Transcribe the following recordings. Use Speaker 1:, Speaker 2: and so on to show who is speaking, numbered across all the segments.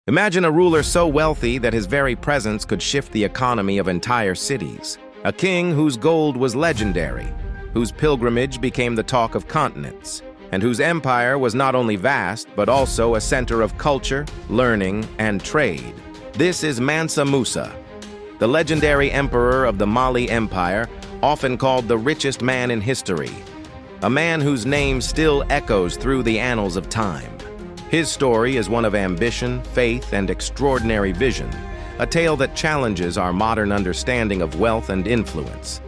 Speaker 1: Imagine a ruler so wealthy that his very presence could shift the economy of entire cities. A king whose gold was legendary, whose pilgrimage became the talk of continents, and whose empire was not only vast, but also a center of culture, learning, and trade. This is Mansa Musa, the legendary emperor of the Mali Empire, often called the richest man in history, a man whose name still echoes through the annals of time. His story is one of ambition, faith, and extraordinary vision, a tale that challenges our modern understanding of wealth and influence.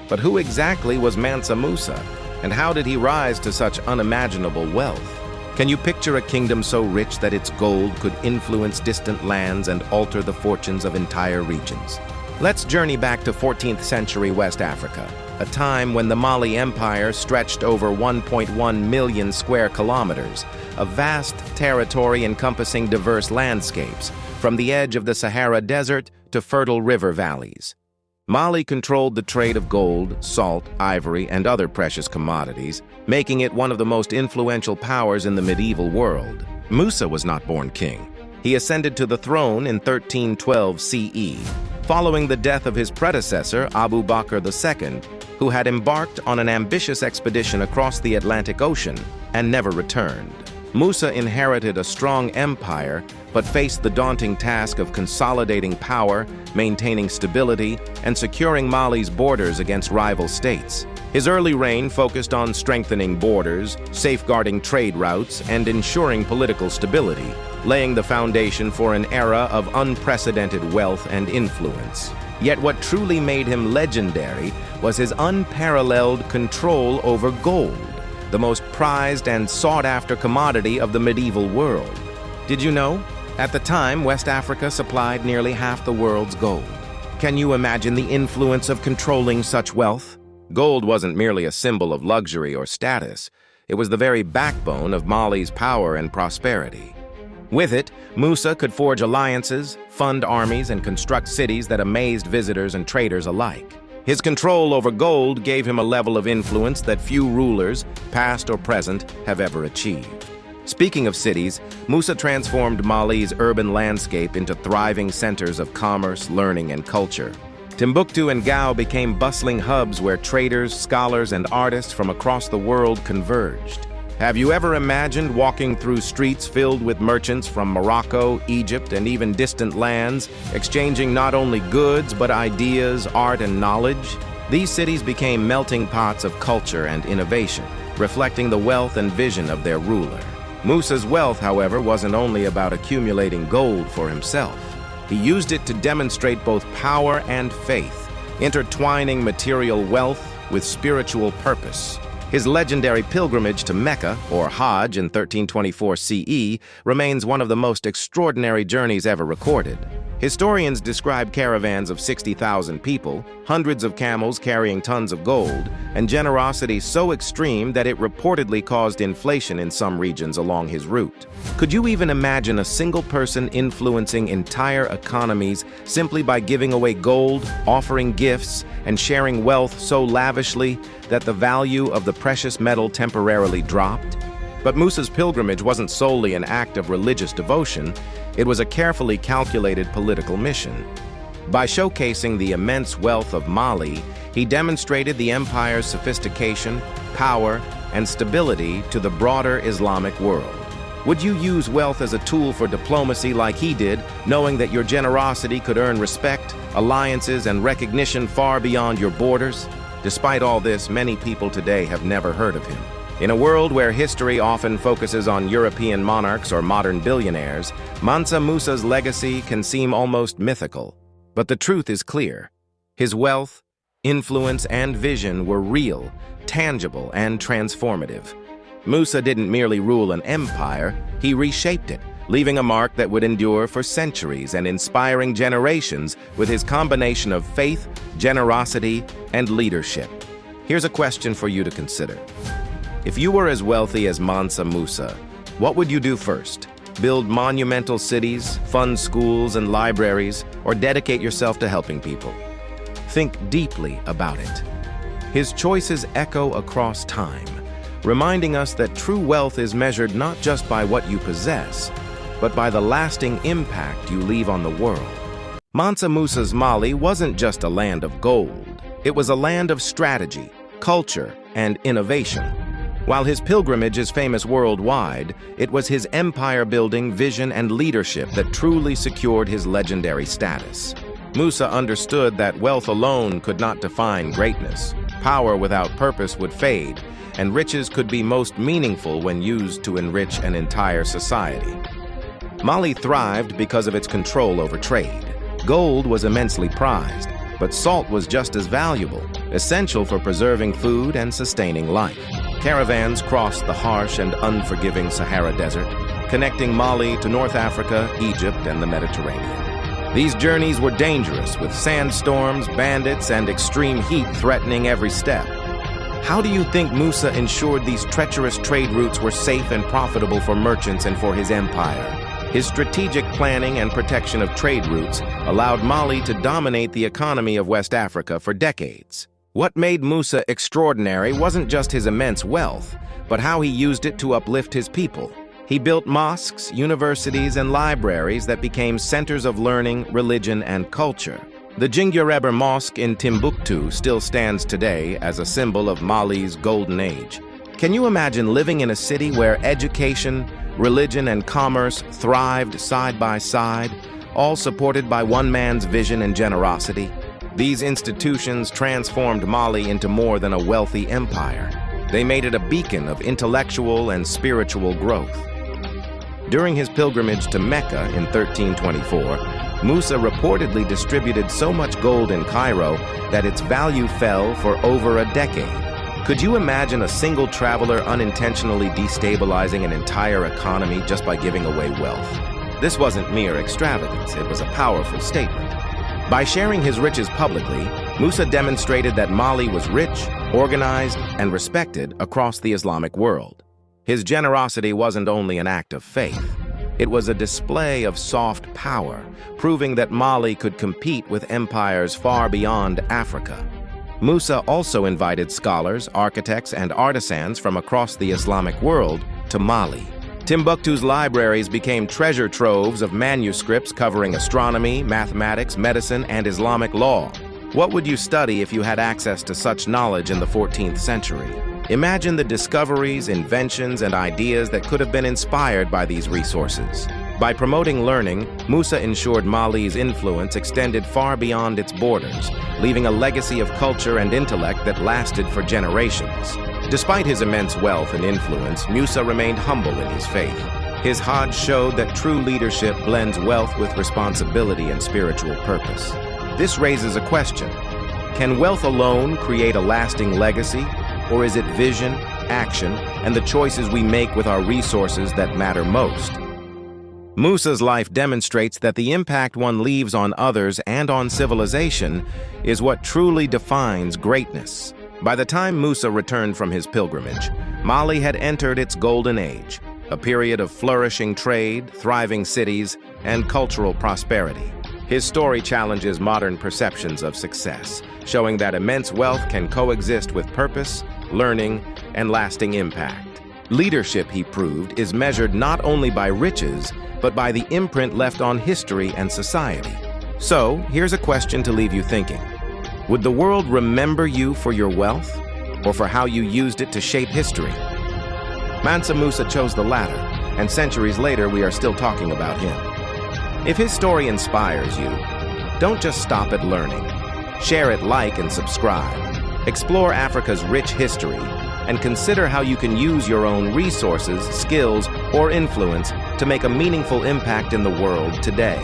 Speaker 1: But who exactly was Mansa Musa, and how did he rise to such unimaginable wealth? Can you picture a kingdom so rich that its gold could influence distant lands and alter the fortunes of entire regions? Let's journey back to 14th century West Africa, a time when the Mali Empire stretched over 1.1 million square kilometers, a vast territory encompassing diverse landscapes, from the edge of the Sahara Desert to fertile river valleys. Mali controlled the trade of gold, salt, ivory, and other precious commodities, making it one of the most influential powers in the medieval world. Musa was not born king. He ascended to the throne in 1312 CE, following the death of his predecessor, Abu Bakr II, who had embarked on an ambitious expedition across the Atlantic Ocean and never returned. Musa inherited a strong empire, but faced the daunting task of consolidating power, maintaining stability, and securing Mali's borders against rival states. His early reign focused on strengthening borders, safeguarding trade routes, and ensuring political stability, laying the foundation for an era of unprecedented wealth and influence. Yet what truly made him legendary was his unparalleled control over gold, the most prized and sought-after commodity of the medieval world. Did you know? At the time, West Africa supplied nearly half the world's gold. Can you imagine the influence of controlling such wealth? Gold wasn't merely a symbol of luxury or status. It was the very backbone of Mali's power and prosperity. With it, Musa could forge alliances, fund armies, and construct cities that amazed visitors and traders alike. His control over gold gave him a level of influence that few rulers, past or present, have ever achieved. Speaking of cities, Musa transformed Mali's urban landscape into thriving centers of commerce, learning, and culture. Timbuktu and Gao became bustling hubs where traders, scholars, and artists from across the world converged. Have you ever imagined walking through streets filled with merchants from Morocco, Egypt, and even distant lands, exchanging not only goods but ideas, art, and knowledge? These cities became melting pots of culture and innovation, reflecting the wealth and vision of their ruler. Musa's wealth, however, wasn't only about accumulating gold for himself. He used it to demonstrate both power and faith, intertwining material wealth with spiritual purpose. His legendary pilgrimage to Mecca, or Hajj, in 1324 CE, remains one of the most extraordinary journeys ever recorded. Historians describe caravans of 60,000 people, hundreds of camels carrying tons of gold, and generosity so extreme that it reportedly caused inflation in some regions along his route. Could you even imagine a single person influencing entire economies simply by giving away gold, offering gifts, and sharing wealth so lavishly that the value of the precious metal temporarily dropped? But Musa's pilgrimage wasn't solely an act of religious devotion. It was a carefully calculated political mission. By showcasing the immense wealth of Mali, he demonstrated the empire's sophistication, power, and stability to the broader Islamic world. Would you use wealth as a tool for diplomacy like he did, knowing that your generosity could earn respect, alliances, and recognition far beyond your borders? Despite all this, many people today have never heard of him. In a world where history often focuses on European monarchs or modern billionaires, Mansa Musa's legacy can seem almost mythical. But the truth is clear. His wealth, influence, and vision were real, tangible, and transformative. Musa didn't merely rule an empire, he reshaped it, leaving a mark that would endure for centuries and inspiring generations with his combination of faith, generosity, and leadership. Here's a question for you to consider. If you were as wealthy as Mansa Musa, what would you do first? Build monumental cities, fund schools and libraries, or dedicate yourself to helping people? Think deeply about it. His choices echo across time, reminding us that true wealth is measured not just by what you possess, but by the lasting impact you leave on the world. Mansa Musa's Mali wasn't just a land of gold. It was a land of strategy, culture, and innovation. While his pilgrimage is famous worldwide, it was his empire-building vision and leadership that truly secured his legendary status. Musa understood that wealth alone could not define greatness. Power without purpose would fade, and riches could be most meaningful when used to enrich an entire society. Mali thrived because of its control over trade. Gold was immensely prized, but salt was just as valuable, essential for preserving food and sustaining life. Caravans crossed the harsh and unforgiving Sahara Desert, connecting Mali to North Africa, Egypt, and the Mediterranean. These journeys were dangerous, with sandstorms, bandits, and extreme heat threatening every step. How do you think Musa ensured these treacherous trade routes were safe and profitable for merchants and for his empire? His strategic planning and protection of trade routes allowed Mali to dominate the economy of West Africa for decades. What made Musa extraordinary wasn't just his immense wealth, but how he used it to uplift his people. He built mosques, universities, and libraries that became centers of learning, religion, and culture. The Jinguereber Mosque in Timbuktu still stands today as a symbol of Mali's golden age. Can you imagine living in a city where education, religion, and commerce thrived side by side, all supported by one man's vision and generosity? These institutions transformed Mali into more than a wealthy empire. They made it a beacon of intellectual and spiritual growth. During his pilgrimage to Mecca in 1324, Musa reportedly distributed so much gold in Cairo that its value fell for over a decade. Could you imagine a single traveler unintentionally destabilizing an entire economy just by giving away wealth? This wasn't mere extravagance, it was a powerful statement. By sharing his riches publicly, Musa demonstrated that Mali was rich, organized, and respected across the Islamic world. His generosity wasn't only an act of faith. It was a display of soft power, proving that Mali could compete with empires far beyond Africa. Musa also invited scholars, architects, and artisans from across the Islamic world to Mali. Timbuktu's libraries became treasure troves of manuscripts covering astronomy, mathematics, medicine, and Islamic law. What would you study if you had access to such knowledge in the 14th century? Imagine the discoveries, inventions, and ideas that could have been inspired by these resources. By promoting learning, Musa ensured Mali's influence extended far beyond its borders, leaving a legacy of culture and intellect that lasted for generations. Despite his immense wealth and influence, Musa remained humble in his faith. His Hajj showed that true leadership blends wealth with responsibility and spiritual purpose. This raises a question. Can wealth alone create a lasting legacy? Or is it vision, action, and the choices we make with our resources that matter most? Musa's life demonstrates that the impact one leaves on others and on civilization is what truly defines greatness. By the time Musa returned from his pilgrimage, Mali had entered its golden age, a period of flourishing trade, thriving cities, and cultural prosperity. His story challenges modern perceptions of success, showing that immense wealth can coexist with purpose, learning, and lasting impact. Leadership, he proved, is measured not only by riches, but by the imprint left on history and society. So, here's a question to leave you thinking. Would the world remember you for your wealth, or for how you used it to shape history? Mansa Musa chose the latter, and centuries later we are still talking about him. If his story inspires you, don't just stop at learning. Share it, like, and subscribe. Explore Africa's rich history, and consider how you can use your own resources, skills, or influence to make a meaningful impact in the world today.